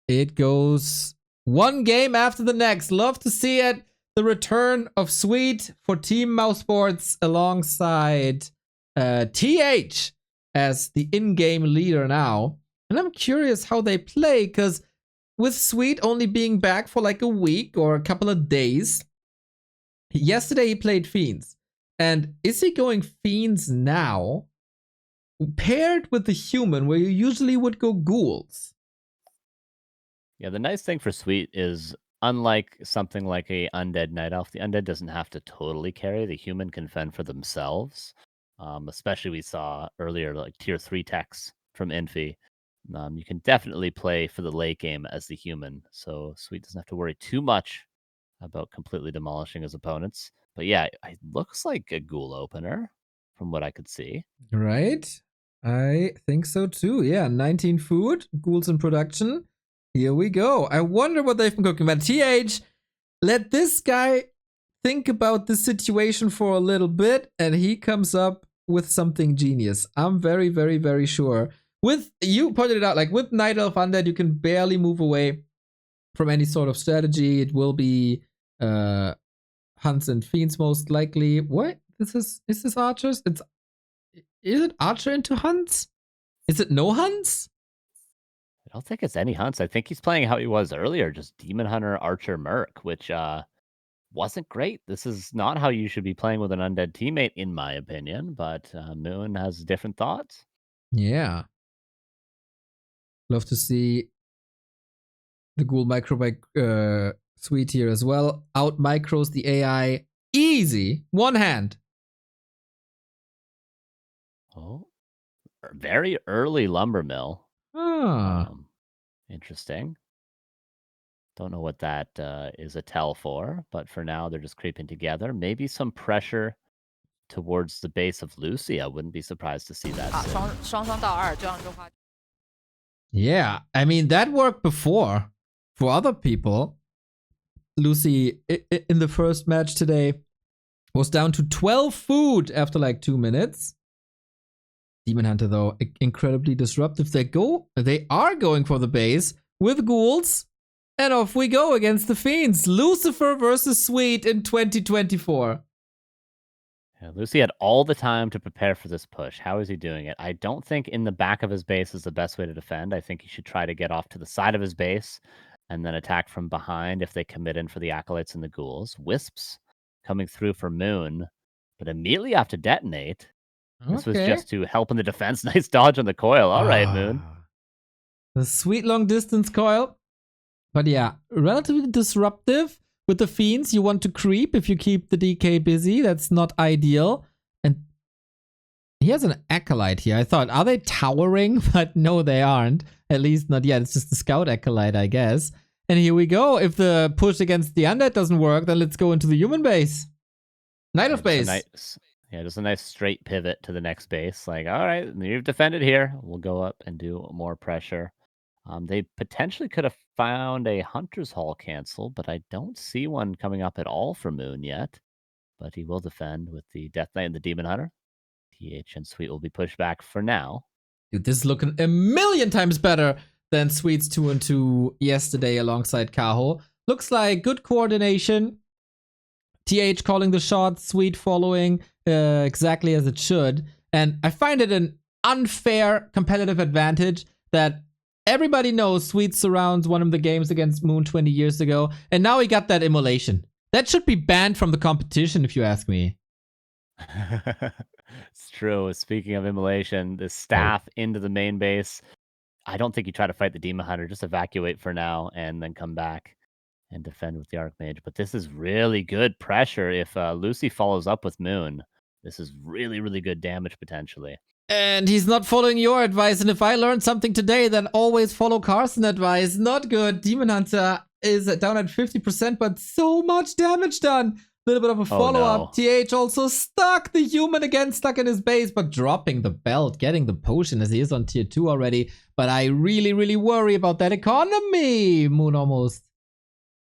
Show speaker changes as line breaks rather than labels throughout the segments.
it goes one game after the next. Love to see it. The return of Sweet for Team Mousesports alongside TH as the in-game leader now. And I'm curious how they play, because with Sweet only being back for like a week or a couple of days, yesterday he played Fiends. And is he going Fiends now, paired with the human, where you usually would go Ghouls?
Yeah, the nice thing for Sweet is, unlike something like a Undead Night Elf, the Undead doesn't have to totally carry. The human can fend for themselves. Especially we saw earlier, like tier 3 techs from Infi. You can definitely play for the late game as the human, so Sweet doesn't have to worry too much about completely demolishing his opponents. But yeah, it looks like a Ghoul opener from what I could see.
Right? I think so too. Yeah, 19 food, Ghouls in production. Here we go. I wonder what they've been cooking. But TH, let this guy think about this situation for a little bit, and he comes up with something genius. I'm very, very, very sure. With, you pointed it out, like with Night Elf Undead, you can barely move away from any sort of strategy. It will be hunts and fiends most likely. What? Is this archers? Is it archer into hunts? Is it no hunts?
I don't think it's any hunts. I think he's playing how he was earlier, just Demon Hunter, Archer, Merc, which wasn't great. This is not how you should be playing with an undead teammate, in my opinion, but Moon has different thoughts.
Yeah. Love to see the Ghoul micro Sweet here as well. Out micros the AI. Easy. One hand.
Oh, very early lumber mill.
Ah.
Interesting. Don't know what that is a tell for, but for now they're just creeping together. Maybe some pressure towards the base of Lucy. I wouldn't be surprised to see that.
Yeah, I mean, that worked before for other people. Lucy, in the first match today, was down to 12 food after like 2 minutes. Demon Hunter, though, incredibly disruptive. They are going for the base with ghouls. And off we go against the Fiends. Lucifer versus Sweet in 2024.
Yeah, Lucy had all the time to prepare for this push. How is he doing it? I don't think in the back of his base is the best way to defend. I think he should try to get off to the side of his base and then attack from behind if they commit in for the Acolytes and the Ghouls. Wisps coming through for Moon, but immediately have to detonate. This was just to help in the defense. Nice dodge on the coil. All right, Moon.
The sweet long distance coil. But yeah, relatively disruptive. With the Fiends, you want to creep if you keep the DK busy. That's not ideal. And he has an Acolyte here. I thought, are they towering? But no, they aren't. At least not yet. It's just the Scout Acolyte, I guess. And here we go. If the push against the Undead doesn't work, then let's go into the human base. Night of base.
Just a nice straight pivot to the next base. Like, all right, you've defended here. We'll go up and do more pressure. They potentially could have found a Hunter's Hall cancel, but I don't see one coming up at all for Moon yet. But he will defend with the Death Knight and the Demon Hunter. TH and Sweet will be pushed back for now.
Dude, this is looking a million times better than Sweet's 2-2 yesterday alongside Kaho. Looks like good coordination. TH calling the shots, Sweet following exactly as it should. And I find it an unfair competitive advantage that everybody knows Sweet surrounds one of the games against Moon 20 years ago, and now he got that immolation. That should be banned from the competition, if you ask me.
It's true. Speaking of immolation, the staff into the main base. I don't think you try to fight the Demon Hunter. Just evacuate for now and then come back and defend with the Archmage. But this is really good pressure. If Lucy follows up with Moon, this is really, really good damage potentially.
And he's not following your advice. And if I learned something today, then always follow Carson's advice. Not good. Demon Hunter is down at 50%, but so much damage done. A little bit of a follow-up. TH also stuck. The human again stuck in his base, but dropping the belt, getting the potion as he is on tier 2 already. But I really, really worry about that economy. Moon almost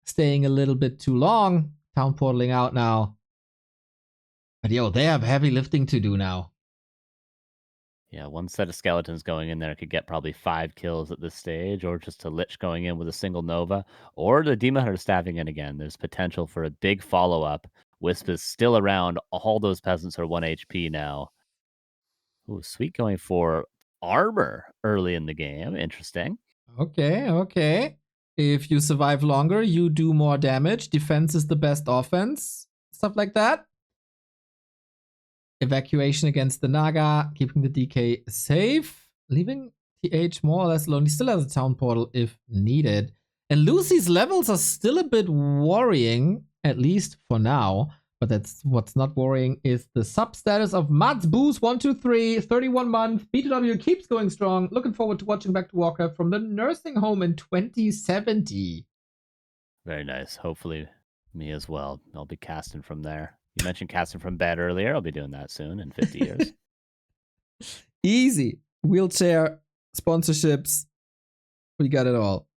staying a little bit too long. Town portaling out now. But yo, they have heavy lifting to do now.
Yeah, one set of skeletons going in there could get probably 5 kills at this stage, or just a Lich going in with a single Nova, or the Demon Hunter stabbing in again. There's potential for a big follow-up. Wisp is still around. All those peasants are 1 HP now. Ooh, Sweet going for armor early in the game. Interesting.
Okay, okay. If you survive longer, you do more damage. Defense is the best offense. Stuff like that. Evacuation against the Naga, keeping the DK safe. Leaving TH more or less alone. He still has a town portal if needed. And Lucy's levels are still a bit worrying, at least for now. But that's what's not worrying is the sub status of Mouz 123, 31 month. B2W keeps going strong. Looking forward to watching back to Warcraft from the nursing home in 2070.
Very nice. Hopefully me as well. I'll be casting from there. You mentioned casting from bed earlier. I'll be doing that soon in 50 years.
Easy. Wheelchair, sponsorships. We got it all.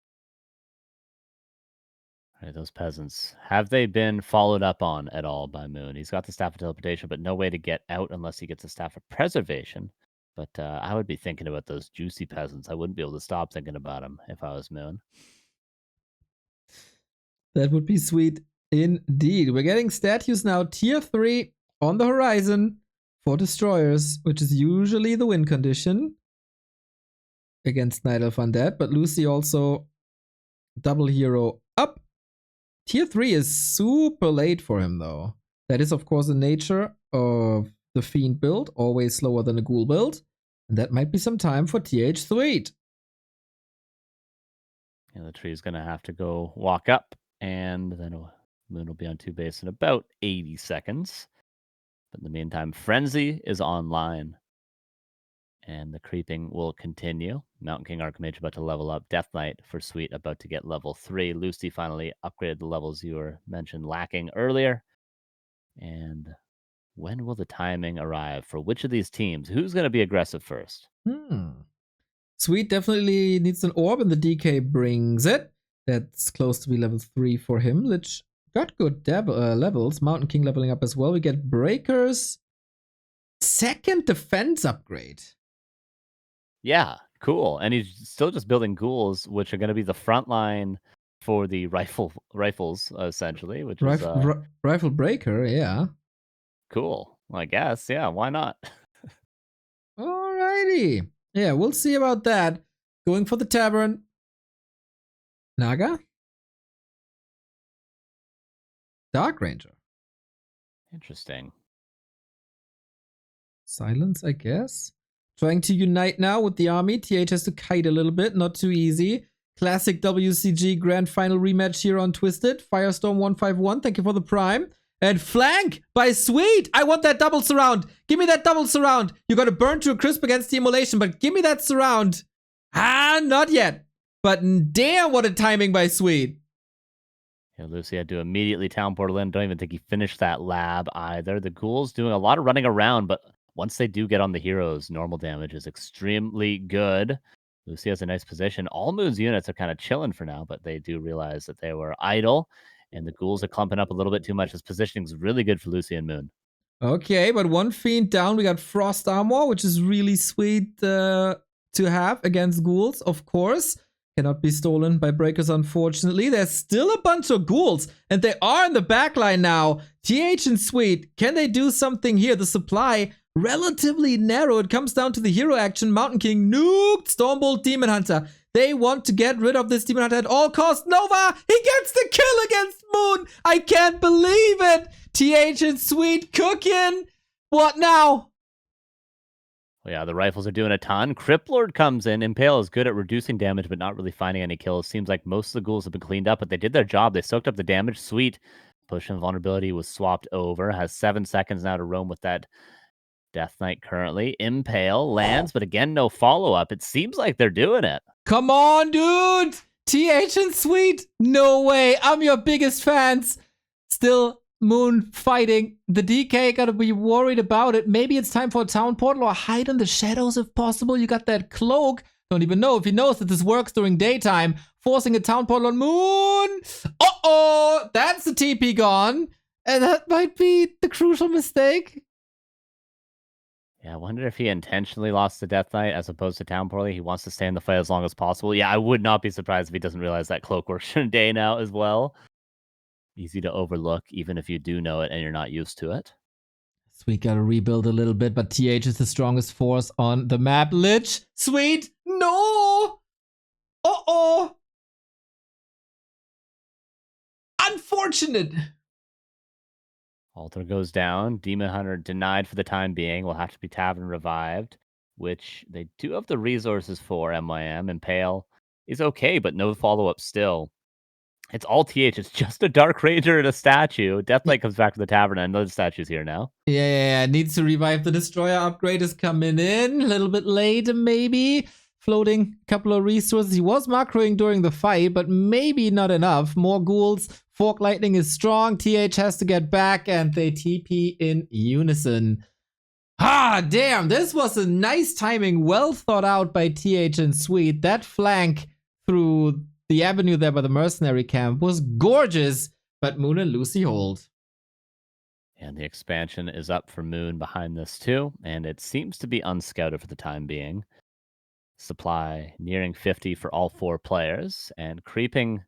All right, those peasants. Have they been followed up on at all by Moon? He's got the Staff of Teleportation, but no way to get out unless he gets the Staff of Preservation. But I would be thinking about those juicy peasants. I wouldn't be able to stop thinking about them if I was Moon.
That would be sweet indeed. We're getting statues now, tier 3 on the horizon for destroyers, which is usually the win condition against Night Elf Undead. But Lucy also double hero up. Tier 3 is super late for him, though. That is, of course, the nature of the Fiend build, always slower than a Ghoul build. And that might be some time for TH3.
Yeah, the tree is going to have to go walk up, and then Moon will be on 2 base in about 80 seconds. But in the meantime, Frenzy is online. And the creeping will continue. Mountain King Archmage about to level up. Death Knight for Sweet about to get level 3. Lucy finally upgraded the levels you were mentioned lacking earlier. And when will the timing arrive for which of these teams? Who's going to be aggressive first?
Sweet definitely needs an orb, and the DK brings it. That's close to be level 3 for him. Lich got good levels. Mountain King leveling up as well. We get Breaker's second defense upgrade.
Yeah, cool. And he's still just building ghouls, which are going to be the front line for the rifles, essentially, which is
Rifle Breaker, yeah.
Cool. Well, I guess, yeah, why not?
Alrighty. Yeah, we'll see about that. Going for the Tavern. Naga? Dark Ranger.
Interesting.
Silence, I guess. Trying to unite now with the army. TH has to kite a little bit, not too easy. Classic WCG Grand Final rematch here on Twisted. Firestorm 151, thank you for the prime. And flank by Sweet. I want that double surround. Give me that double surround. You got to burn to a crisp against the immolation, but give me that surround. Ah, not yet. But damn, what a timing by Sweet.
Yeah, Lucy had to immediately town portal in. Don't even think he finished that lab either. The ghouls doing a lot of running around, but once they do get on the heroes, normal damage is extremely good. Lucy has a nice position. All Moon's units are kind of chilling for now, but they do realize that they were idle, and the ghouls are clumping up a little bit too much. His positioning is really good for Lucy and Moon.
Okay, but one Fiend down. We got Frost Armor, which is really sweet to have against ghouls, of course. Cannot be stolen by Breakers, unfortunately. There's still a bunch of ghouls, and they are in the backline now. TH and Sweet, can they do something here? The supply, relatively narrow. It comes down to the hero action. Mountain King nuked Stormbolt Demon Hunter. They want to get rid of this Demon Hunter at all costs. Nova, he gets the kill against Moon. I can't believe it. TH and Sweet cooking. What now?
Well, yeah, the rifles are doing a ton. Criplord comes in. Impale is good at reducing damage, but not really finding any kills. Seems like most of the ghouls have been cleaned up, but they did their job. They soaked up the damage. Sweet. Push and vulnerability was swapped over. Has 7 seconds now to roam with that Death Knight currently. Impale lands, but again, no follow-up. It seems like they're doing it.
Come on, dude! TH and Sweet? No way. I'm your biggest fans. Still Moon fighting. The DK gotta be worried about it. Maybe it's time for a town portal or hide in the shadows if possible. You got that cloak. Don't even know if he knows that this works during daytime. Forcing a town portal on Moon. Uh-oh! That's the TP gone. And that might be the crucial mistake.
Yeah, I wonder if he intentionally lost the Death Knight as opposed to Town Poorly. He wants to stay in the fight as long as possible. Yeah, I would not be surprised if he doesn't realize that Cloak works in a day now as well. Easy to overlook, even if you do know it and you're not used to it.
Sweet gotta rebuild a little bit, but TH is the strongest force on the map. Lich, Sweet, no! Uh-oh! Unfortunate!
Altar goes down. Demon Hunter denied for the time being. Will have to be Tavern revived, which they do have the resources for. MYM. Impale is okay, but no follow-up still. It's all TH. It's just a Dark Ranger and a statue. Deathlight comes back to the Tavern, and another statue's here now.
Yeah. Needs to revive. The Destroyer upgrade is coming in. A little bit late, maybe. Floating a couple of resources. He was macroing during the fight, but maybe not enough. More ghouls. Fork Lightning is strong. TH has to get back, and they TP in unison. Ah, damn. This was a nice timing. Well thought out by TH and Sweet. That flank through the avenue there by the mercenary camp was gorgeous, but Moon and Lucy hold.
And the expansion is up for Moon behind this too, and it seems to be unscouted for the time being. Supply nearing 50 for all 4 players, and creeping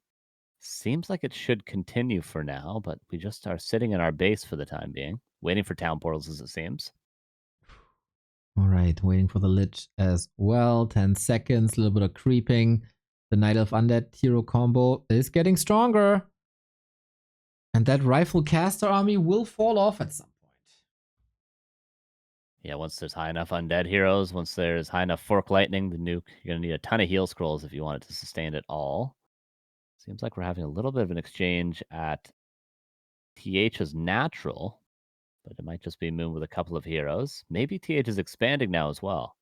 seems like it should continue for now, but we just are sitting in our base for the time being, waiting for town portals as it seems.
All right, waiting for the Lich as well. 10 seconds, a little bit of creeping. The Night Elf Undead hero combo is getting stronger. And that Rifle Caster army will fall off at some point.
Yeah, once there's high enough undead heroes, once there's high enough Fork Lightning, the nuke, you're going to need a ton of heal scrolls if you want it to sustain it all. Seems like we're having a little bit of an exchange at TH's natural, but it might just be Moon with a couple of heroes. Maybe TH is expanding now as well.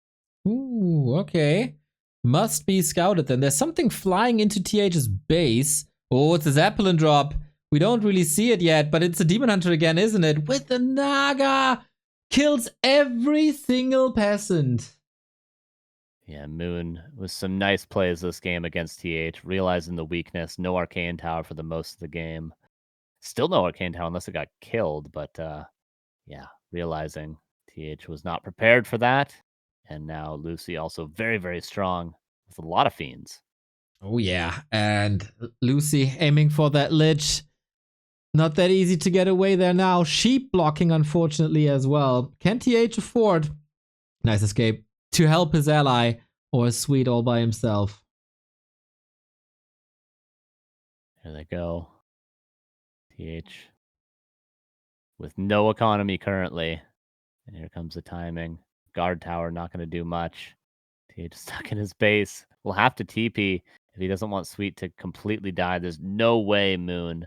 Ooh, okay. Must be scouted then. There's something flying into TH's base. Oh, it's a Zeppelin drop. We don't really see it yet, but it's a Demon Hunter again, isn't it? With the Naga! Kills every single peasant.
Yeah, Moon with some nice plays this game against TH, realizing the weakness. No Arcane Tower for the most of the game. Still no Arcane Tower unless it got killed, but yeah, realizing TH was not prepared for that. And now Lucy also very, very strong with a lot of fiends.
Oh yeah, and Lucy aiming for that Lich. Not that easy to get away there now. Sheep blocking, unfortunately, as well. Can TH afford? Nice escape. To help his ally, or Sweet all by himself.
There they go. TH with no economy currently. And here comes the timing. Guard tower not going to do much. TH stuck in his base. Will have to TP if he doesn't want Sweet to completely die. There's no way Moon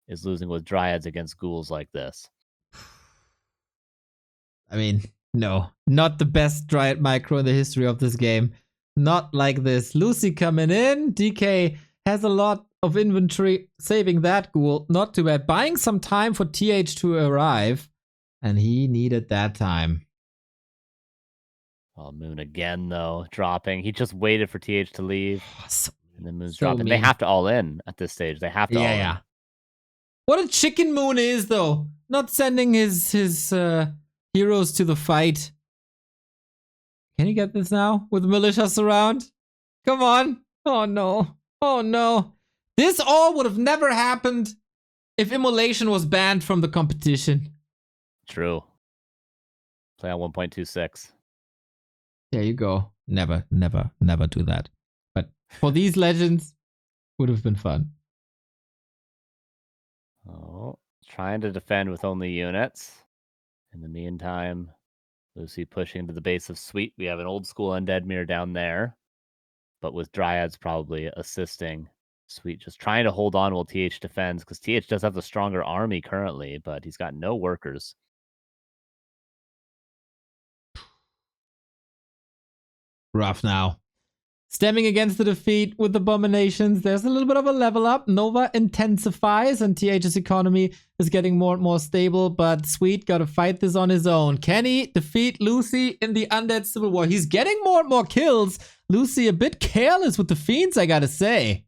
is losing with Dryads against ghouls like this.
I mean, no. Not the best Dryad micro in the history of this game. Not like this. Lucy coming in. DK has a lot of inventory. Saving that ghoul. Not too bad. Buying some time for TH to arrive. And he needed that time.
Oh, Moon again, though, dropping. He just waited for TH to leave. And then Moon's
So
dropping.
mean.
They have to all in at this stage. They have to all in.
What a chicken Moon is, though. Not sending his heroes to the fight. Can you get this now with militias around? Come on. Oh no. Oh no. This all would have never happened if Immolation was banned from the competition.
True. Play on 1.26.
There you go. Never do that. But for these legends, would have been fun.
Oh, trying to defend with only units. In the meantime, Lucy pushing to the base of Sweet. We have an old school undead mirror down there, but with Dryads probably assisting. Sweet just trying to hold on while TH defends, because TH does have the stronger army currently, but he's got no workers.
Rough now. Stemming against the defeat with Abominations, there's a little bit of a level up. Nova intensifies and TH's economy is getting more and more stable, but Sweet gotta fight this on his own. Can he defeat Lucy in the Undead Civil War? He's getting more and more kills. Lucy a bit careless with the Fiends, I gotta say.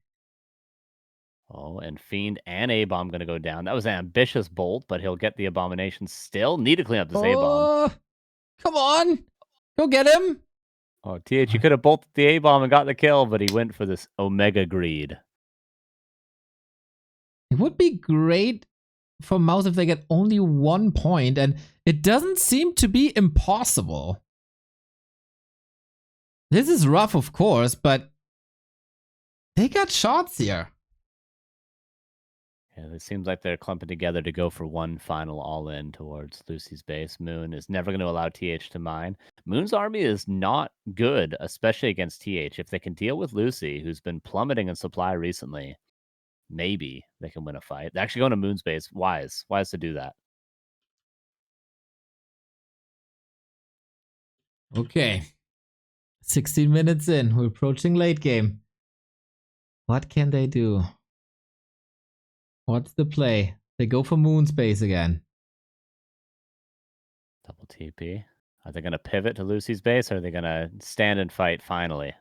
Oh, and Fiend and A-Bomb going to go down. That was an ambitious bolt, but he'll get the Abomination still. Need to clean up this A-Bomb.
Come on. Go get him.
Oh, TH, you could have bolted the A-bomb and got the kill, but he went for this Omega Greed.
It would be great for Mouz if they get only 1 point, and it doesn't seem to be impossible. This is rough, of course, but they got shots here.
Yeah, it seems like they're clumping together to go for one final all-in towards Lucy's base. Moon is never going to allow TH to mine. Moon's army is not good, especially against TH. If they can deal with Lucy, who's been plummeting in supply recently, maybe they can win a fight. They're actually going to Moon's base. Wise to do that.
Okay. 16 minutes in. We're approaching late game. What can they do? What's the play? They go for Moon's base again.
Double TP. Are they going to pivot to Lucy's base, or are they going to stand and fight finally?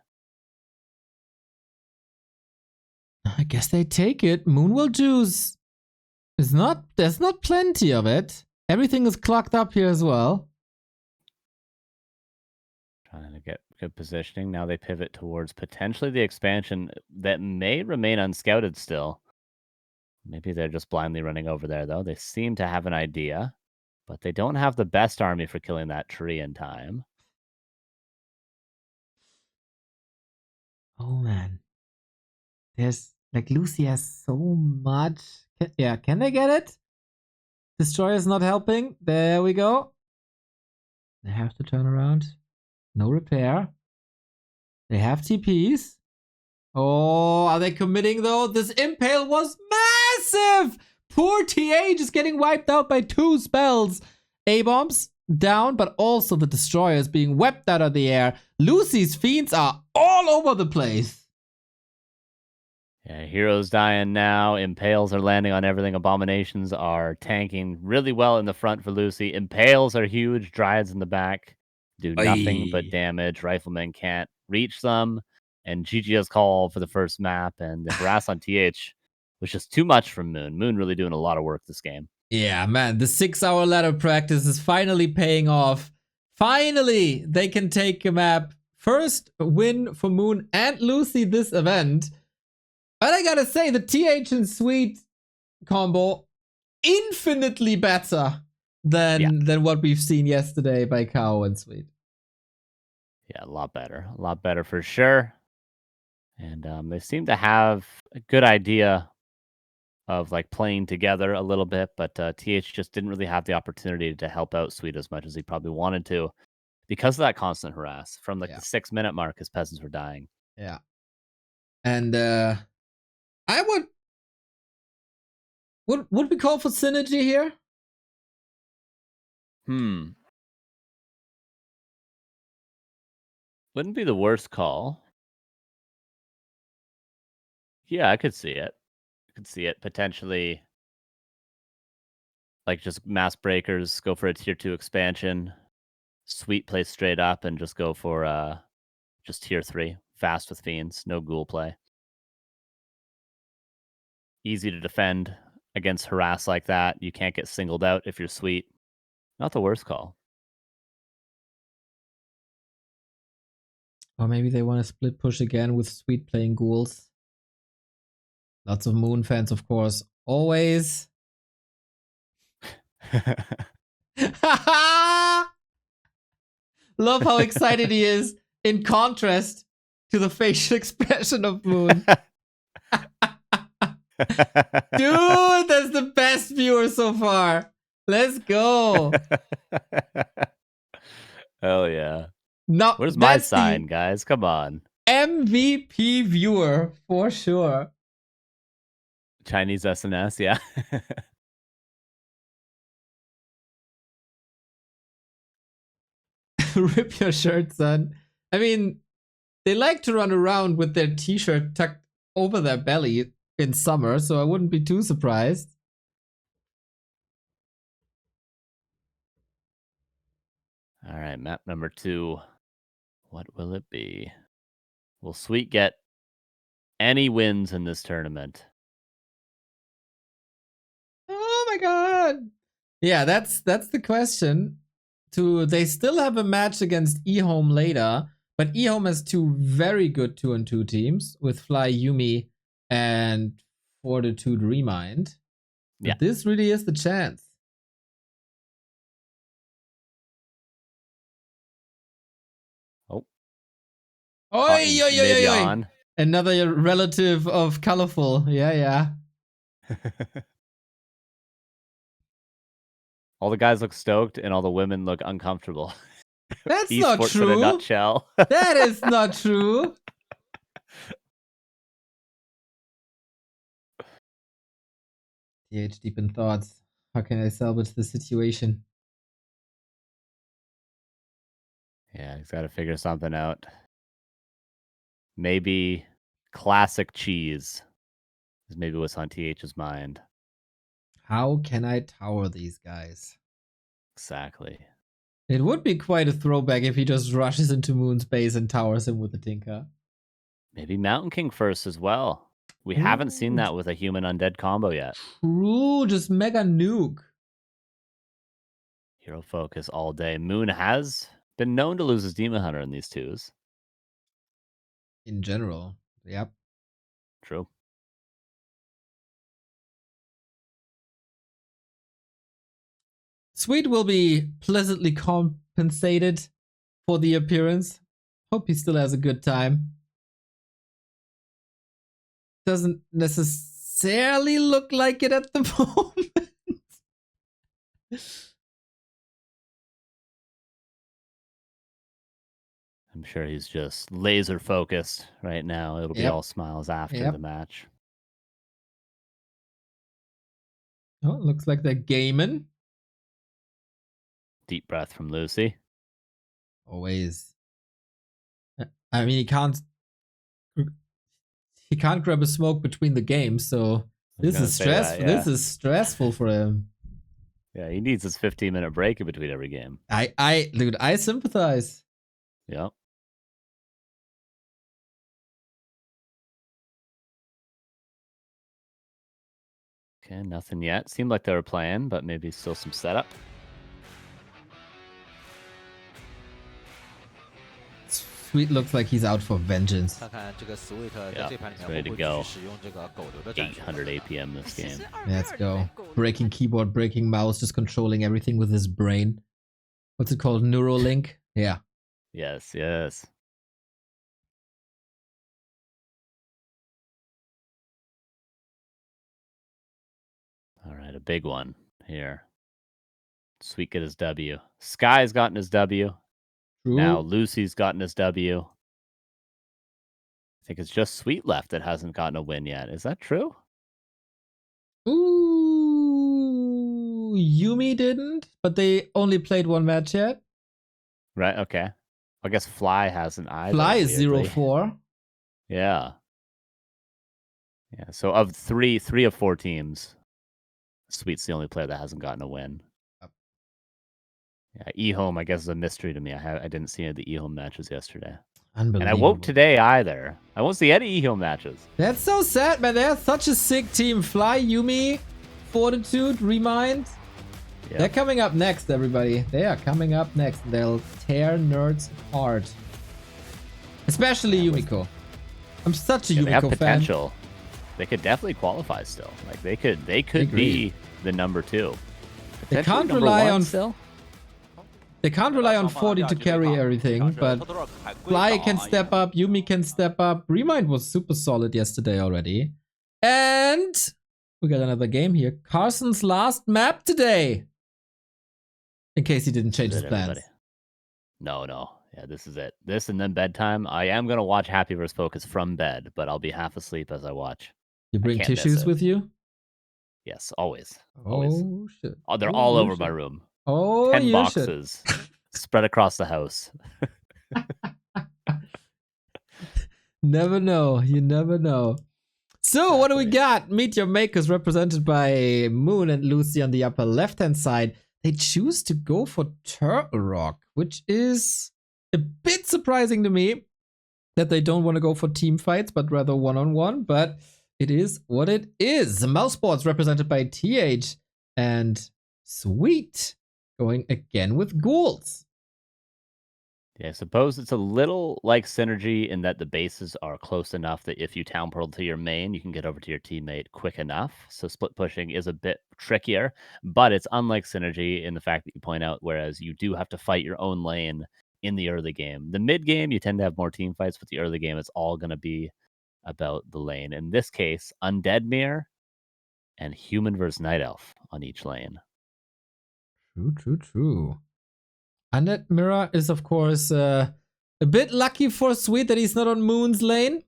I guess they take it. Moon will juice. There's not plenty of it. Everything is clocked up here as well.
Trying to get good positioning. Now they pivot towards potentially the expansion that may remain unscouted still. Maybe they're just blindly running over there, though. They seem to have an idea, but they don't have the best army for killing that tree in time.
Oh, man. There's, like, Lucy has so much. Can they get it? Destroyer's not helping. There we go. They have to turn around. No repair. They have TPs. Oh, are they committing though? This impale was massive! Poor TH is getting wiped out by 2 spells. A-bombs down, but also the destroyer is being wept out of the air. Lucy's fiends are all over the place.
Yeah, heroes dying now. Impales are landing on everything. Abominations are tanking really well in the front for Lucy. Impales are huge. Dryads in the back do nothing but damage. Riflemen can't reach them. And GG's call for the first map. And the harass on TH was just too much from Moon. Moon really doing a lot of work this game.
Yeah, man. The 6-hour ladder practice is finally paying off. Finally, they can take a map. First win for Moon and Lucy this event. But I gotta say, the TH and Sweet combo infinitely better than what we've seen yesterday by Kao and Sweet.
Yeah, a lot better. A lot better for sure. And they seem to have a good idea of like playing together a little bit, but TH just didn't really have the opportunity to help out Sweet as much as he probably wanted to because of that constant harass. From like the 6-minute mark, his peasants were dying.
Yeah. And I would we call for synergy here?
Wouldn't be the worst call. Yeah, I could see it. Potentially like just mass breakers, go for a tier 2 expansion. Sweet play straight up and just go for just tier 3. Fast with fiends, no ghoul play. Easy to defend against harass like that. You can't get singled out if you're Sweet. Not the worst call.
Or maybe they want to split push again with Sweet playing ghouls. Lots of Moon fans, of course. Always. Love how excited he is in contrast to the facial expression of Moon. Dude, that's the best viewer so far. Let's go.
Hell yeah.
No,
where's my sign, guys? Come on.
MVP viewer for sure.
Chinese SNS, yeah.
Rip your shirt, son. I mean, they like to run around with their t-shirt tucked over their belly in summer, so I wouldn't be too surprised.
All right, map number 2. What will it be? Will Sweet get any wins in this tournament?
Oh my god. Yeah, that's the question. they still have a match against eHome later, but eHome has two very good 2-on-2 teams with Fly Yumi and Fortitude Remind. But
Yeah.
this really is the chance.
Oh.
Oi, oi, oi, oi, oi.
On.
Another relative of Colorful. Yeah.
All the guys look stoked and all the women look uncomfortable.
That's
Esports
not true.
in a nutshell.
That is not true. TH deep in thoughts. How can I salvage the situation?
Yeah, he's got to figure something out. Maybe classic cheese is maybe what's on TH's mind.
How can I tower these guys?
Exactly.
It would be quite a throwback if he just rushes into Moon's base and towers him with the Tinker.
Maybe Mountain King first as well. We haven't seen that with a human undead combo yet.
True, just mega nuke.
Hero focus all day. Moon has been known to lose his Demon Hunter in these twos.
In general, yep.
True.
Sweet will be pleasantly compensated for the appearance. Hope he still has a good time. Doesn't necessarily look like it at the moment.
I'm sure he's just laser focused right now. It'll be all smiles after the match.
Oh, looks like they're gaming.
Deep breath from Lucy.
Always. I mean, he can't grab a smoke between the games, so this is stressful. This is stressful for him.
Yeah, he needs his 15-minute break in between every game.
Dude, I sympathize.
Yep. Okay, nothing yet. Seemed like they were playing, but maybe still some setup.
Sweet looks like he's out for vengeance.
Yeah, he's ready to go. 800 APM this game.
Let's go. Breaking keyboard, breaking mouse, just controlling everything with his brain. What's it called? Neuralink? Yeah.
Yes, yes. All right, a big one here. Sweet get his W. Sky's gotten his W.
True.
Now Lucy's gotten his W. I think it's just Sweet left that hasn't gotten a win yet. Is that true?
Ooh, Yumi didn't, but they only played one match yet.
Right, okay. I guess Fly hasn't either.
Fly is 0-4.
Yeah. Yeah, so of three of 4 teams, Sweet's the only player that hasn't gotten a win.
Yep.
Yeah, eHome, I guess, is a mystery to me. I didn't see any of the eHome matches yesterday.
Unbelievable.
And I won't today either. I won't see any eHome matches.
That's so sad, man. They're such a sick team. Fly, Yumi, Fortitude, Remind. Yep. They're coming up next, everybody. They are coming up next. They'll tear nerds apart. Especially Yumiko. I'm such a Yumiko
they have
fan.
Potential. They could definitely qualify still. Like they could be the number 2.
They can't rely on
still.
They can't rely on 40 to carry everything, but Fly can step up, Yumi can step up. Remind was super solid yesterday already. And we got another game here. Carson's last map today. In case he didn't change his plans.
Everybody. No. Yeah, this is it. This and then bedtime. I am going to watch Happy vs. Focus from bed, but I'll be half asleep as I watch.
You bring tissues with you?
Yes, always.
Oh, shit.
Oh, they're all over my room.
Oh,
10 boxes spread across the house.
Never know. You never know. So, exactly. What do we got? Meet Your Makers represented by Moon and Lucy on the upper left-hand side. They choose to go for Turtle Rock, which is a bit surprising to me that they don't want to go for team fights, but rather one-on-one. But it is what it is. The Mouse Board's represented by TH and Sweet. going again with ghouls.
Yeah, I suppose it's a little like synergy in that the bases are close enough that if you town portal to your main, you can get over to your teammate quick enough. So split pushing is a bit trickier, but it's unlike synergy in the fact that you point out, whereas you do have to fight your own lane in the early game. The mid game, you tend to have more team fights, but the early game, it's all going to be about the lane. In this case, Undead Mirror and Human versus Night Elf on each lane.
True. Undead Mirror is, of course, a bit lucky for Sweet that he's not on Moon's lane.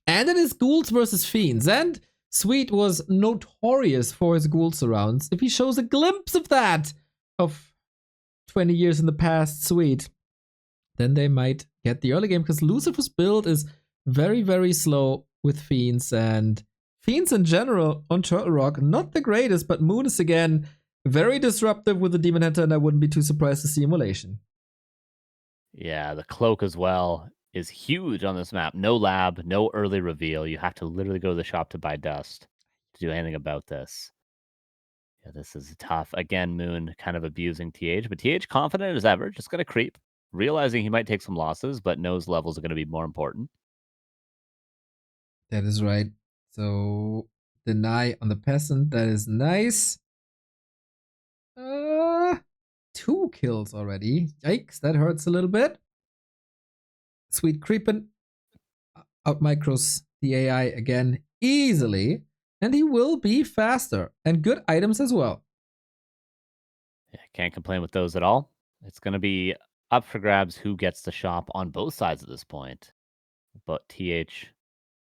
And it is ghouls versus fiends. And Sweet was notorious for his ghoul surrounds. If he shows a glimpse of that, of 20 years in the past, Sweet, then they might get the early game, because Lucifer's build is very, very slow with fiends, and fiends in general on Turtle Rock, not the greatest, but Moon is again very disruptive with the Demon Hunter, and I wouldn't be too surprised to see Immolation.
Yeah, the cloak as well is huge on this map. No lab, no early reveal. You have to literally go to the shop to buy dust to do anything about this. Yeah, this is tough. Again, Moon kind of abusing TH, but TH confident as ever, just going to creep, realizing he might take some losses, but knows levels are going to be more important.
That is right. So, deny on the peasant, that is nice. 2 kills already. Yikes, that hurts a little bit. Sweet creeping. Out micros the AI again easily. And he will be faster. And good items as well.
Yeah, can't complain with those at all. It's going to be up for grabs who gets the shop on both sides at this point. But TH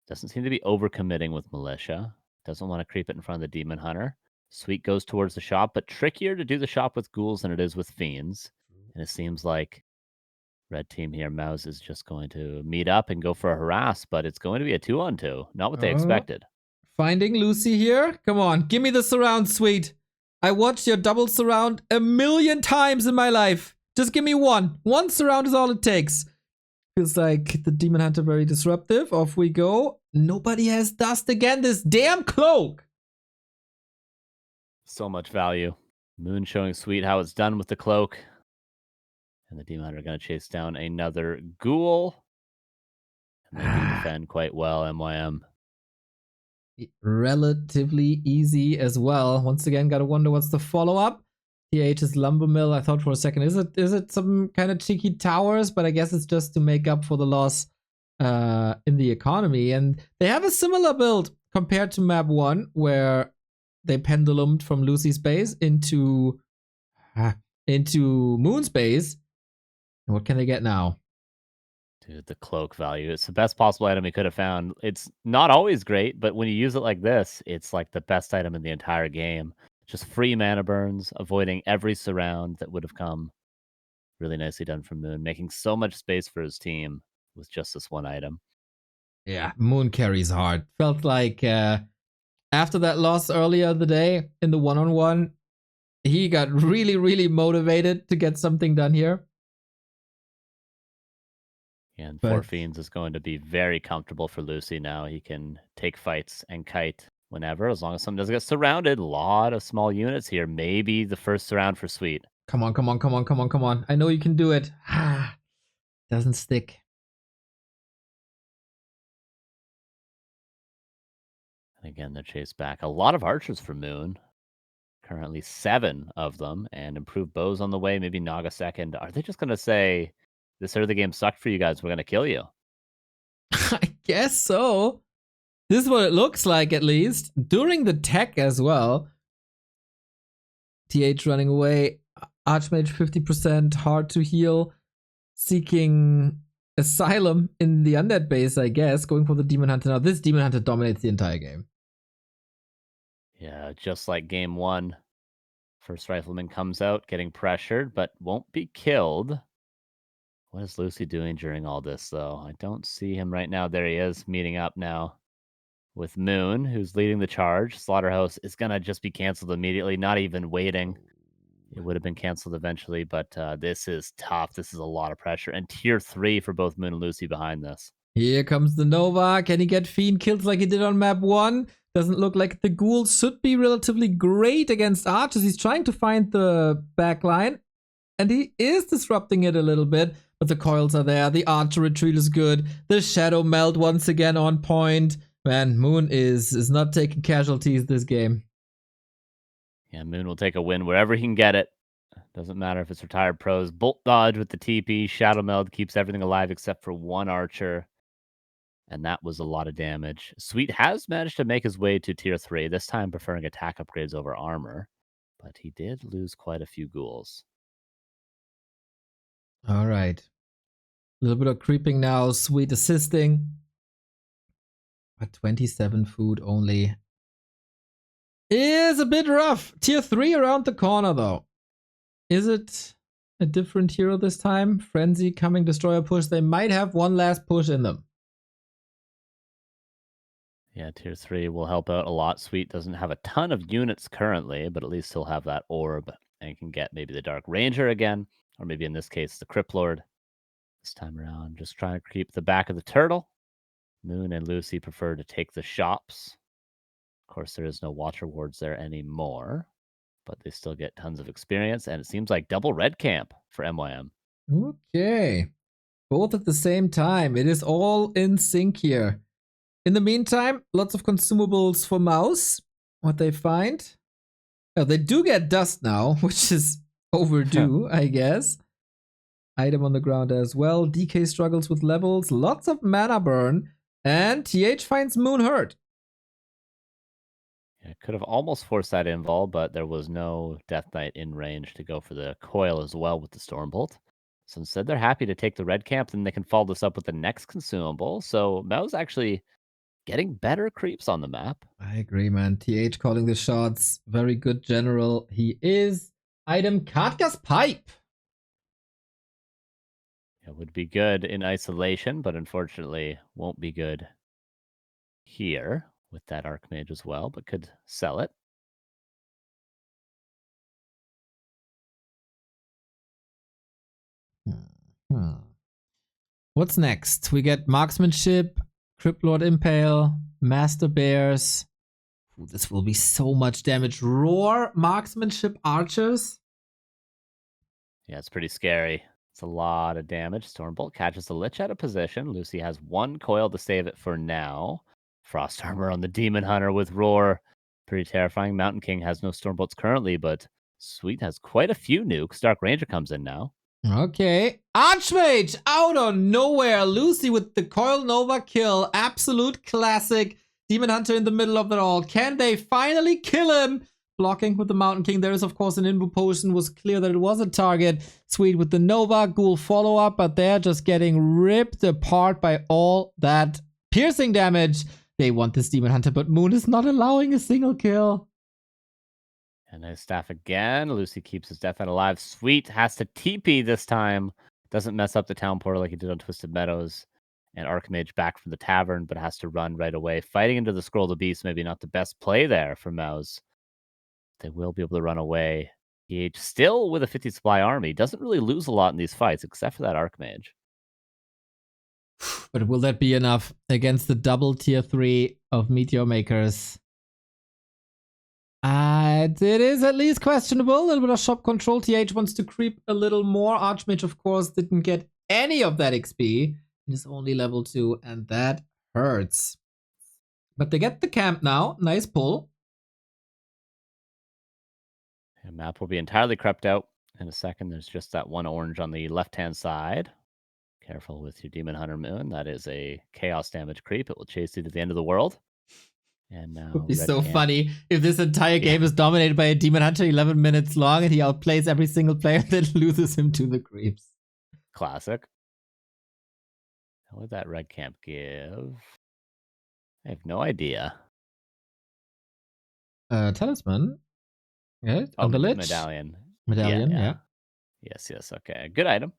doesn't seem to be overcommitting with Militia. Doesn't want to creep it in front of the Demon Hunter. Sweet goes towards the shop, but trickier to do the shop with ghouls than it is with fiends. And it seems like red team here, Mouz, is just going to meet up and go for a harass, but it's going to be a 2-on-2. Not what they expected.
Finding Lucy here. Come on, give me the surround, Sweet. I watched your double surround 1,000,000 times in my life. Just give me one. One surround is all it takes. Feels like the Demon Hunter very disruptive. Off we go. Nobody has dust again. This damn cloak.
So much value. Moon showing Sweet how it's done with the cloak. And the Demon Hunter going to chase down another ghoul. And they do defend quite well, MYM.
Relatively easy as well. Once again, gotta wonder what's the follow-up. TH's Lumber Mill, I thought for a second, is it some kind of cheeky towers? But I guess it's just to make up for the loss in the economy. And they have a similar build compared to map 1, where they pendulumed from Lucy's base into Moon's base. And what can they get now?
Dude, the cloak value. It's the best possible item we could have found. It's not always great, but when you use it like this, it's like the best item in the entire game. Just free mana burns, avoiding every surround that would have come. Really nicely done from Moon, making so much space for his team with just this one item.
Yeah, Moon carries hard. Felt like after that loss earlier in the day in the one-on-one, he got really, really motivated to get something done here.
And 4 Fiends is going to be very comfortable for Lucy now. He can take fights and kite whenever, as long as someone doesn't get surrounded. A lot of small units here. Maybe the first surround for Sweet.
Come on. I know you can do it. Doesn't stick.
And again, they're chased back. A lot of archers for Moon. Currently 7 of them. And improved bows on the way. Maybe Naga second. Are they just going to say, this early game sucked for you guys, we're going to kill you?
I guess so. This is what it looks like, at least. During the tech as well. TH running away. Archmage 50%. Hard to heal. Seeking asylum in the undead base, I guess. Going for the Demon Hunter. Now, this Demon Hunter dominates the entire game.
Yeah, just like game 1. First Rifleman comes out, getting pressured, but won't be killed. What is Lucy doing during all this, though? I don't see him right now. There he is, meeting up now with Moon, who's leading the charge. Slaughterhouse is going to just be canceled immediately, not even waiting. It would have been canceled eventually, but this is tough. This is a lot of pressure. And tier 3 for both Moon and Lucy behind this.
Here comes the Nova. Can he get Fiend kills like he did on map 1? Doesn't look like the ghoul should be relatively great against archers. He's trying to find the backline, and he is disrupting it a little bit, but the coils are there. The archer retreat is good. The shadow melt once again on point. Man, Moon is not taking casualties this game.
Yeah, Moon will take a win wherever he can get it. Doesn't matter if it's retired pros. Bolt dodge with the TP. Shadow meld keeps everything alive except for one archer. And that was a lot of damage. Sweet has managed to make his way to tier 3, this time preferring attack upgrades over armor. But he did lose quite a few ghouls.
All right. A little bit of creeping now. Sweet assisting. But 27 food only. Is a bit rough. Tier 3 around the corner though. Is it a different hero this time? Frenzy, coming, destroyer push. They might have one last push in them.
Yeah, tier 3 will help out a lot. Sweet doesn't have a ton of units currently, but at least he'll have that orb and can get maybe the Dark Ranger again, or maybe in this case the Crypt Lord. This time around, just trying to keep the back of the turtle. Moon and Lucy prefer to take the shops. Of course, there is no Watcher Wards there anymore, but they still get tons of experience, and it seems like double red camp for MYM.
Okay. Both at the same time. It is all in sync here. In the meantime, lots of consumables for Mouz. What they find? Oh, they do get dust now, which is overdue, I guess. Item on the ground as well. DK struggles with levels. Lots of mana burn. And TH finds Moon hurt.
Yeah, could have almost forced that invul, but there was no Death Knight in range to go for the coil as well with the Stormbolt. So instead, they're happy to take the red camp, then they can follow this up with the next consumable. So Mouz actually getting better creeps on the map.
I agree, man. TH calling the shots. Very good general. He is. Item Katga's Pipe.
It would be good in isolation, but unfortunately won't be good here with that Archmage as well, but could sell it.
What's next? We get Marksmanship, Crypt Lord Impale, Master Bears. Ooh, this will be so much damage. Roar, Marksmanship, Archers.
Yeah, it's pretty scary. It's a lot of damage. Stormbolt catches the Lich out of position. Lucy has one coil to save it for now. Frost Armor on the Demon Hunter with Roar. Pretty terrifying. Mountain King has no Stormbolts currently, but Sweet has quite a few nukes. Dark Ranger comes in now.
Okay. Archmage out of nowhere. Lucy with the Coil Nova kill. Absolute classic. Demon Hunter in the middle of it all. Can they finally kill him? Blocking with the Mountain King. There is, of course, an Invu Potion. Was clear that it was a target. Sweet with the Nova. Ghoul follow-up, but they're just getting ripped apart by all that piercing damage. They want this Demon Hunter, but Moon is not allowing a single kill.
And nice staff again. Lucy keeps his Death Knight alive. Sweet has to TP this time. Doesn't mess up the town portal like he did on Twisted Meadows. And Archmage back from the tavern, but has to run right away. Fighting into the Scroll of the Beast, maybe not the best play there for Mouz. They will be able to run away. TH still with a 50 supply army. Doesn't really lose a lot in these fights, except for that Archmage.
But will that be enough against the double tier 3 of Meteor Makers? It is at least questionable. A little bit of shop control. TH wants to creep a little more. Archmage, of course, didn't get any of that XP. It is only level 2, and that hurts. But they get the camp now. Nice pull.
The map will be entirely crept out in a second. There's just that one orange on the left-hand side. Careful with your Demon Hunter Moon. That is a chaos damage creep. It will chase you to the end of the world. And now
It would be
Red
so
Camp.
funny if this entire game is dominated by a Demon Hunter 11 minutes long and he outplays every single player and then loses him to the creeps.
Classic. What would that Red Camp give? I have no idea.
Talisman. Yeah,
Oh,
on the Lich.
Medallion.
Medallion, yeah.
Yes. Okay. Good item.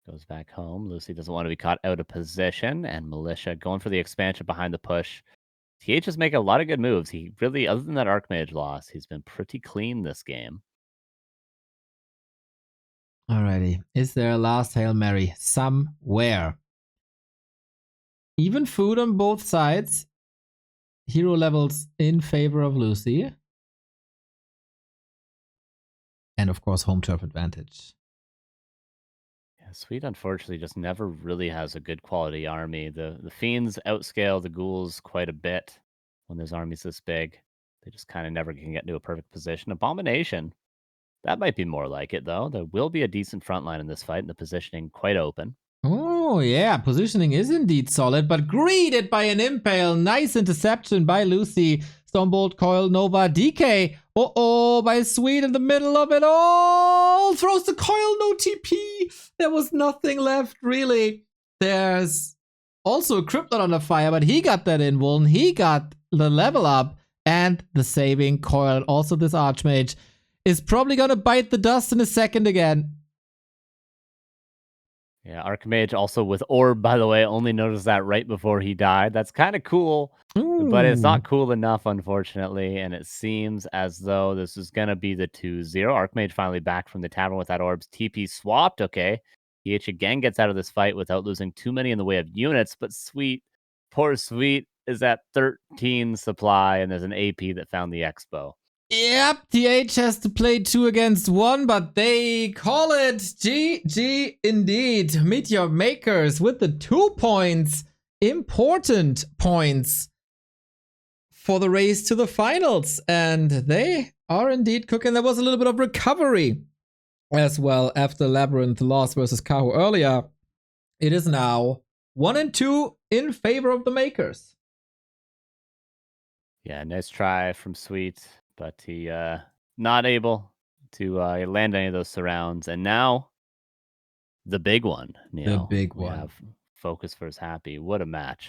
Goes back home. Lucy doesn't want to be caught out of position. And Militia going for the expansion behind the push. TH is making a lot of good moves. He really, other than that Archmage loss, he's been pretty clean this game.
Alrighty. Is there a last Hail Mary somewhere? Even food on both sides. hero levels in favor of Lucy. And of course, home turf advantage.
Yeah, Sweet unfortunately just never really has a good quality army. The fiends outscale the ghouls quite a bit when there's armies this big. They just kind of never can get into a perfect position. Abomination. That might be more like it, though. There will be a decent front line in this fight, and the positioning quite open.
Oh, yeah, positioning is indeed solid, but greeted by an impale. Nice interception by Lucy. Stonebolt, Coil, Nova, DK. Uh-oh, by Sweet in the middle of it all. Throws the Coil, no TP. There was nothing left, really. There's also a Krypton on the fire, but he got that invuln. He got the level up and the saving Coil. Also, this Archmage is probably going to bite the dust in a second again.
Yeah, Archmage also with Orb, by the way, only noticed that right before he died. That's kind of cool, but it's
Ooh.
not cool enough, unfortunately. And it seems as though this is going to be the 2-0. Archmage finally back from the tavern with that Orb's TP swapped. Okay. TH again gets out of this fight without losing too many in the way of units, but Sweet, poor Sweet, is at 13 supply, and there's an AP that found the Expo.
Yep, TH has to play 2 against 1, but they call it GG indeed. Meteor Makers with the 2 points. Important points for the race to the finals. And they are indeed cooking. There was a little bit of recovery as well after Labyrinth lost versus Kahu earlier. It is now 1-2 in favor of the Makers.
Yeah, nice try from Sweet, but he not able to land any of those surrounds. And now the big one, Neil.
The big
We
one.
have Focus versus Happy. What a match.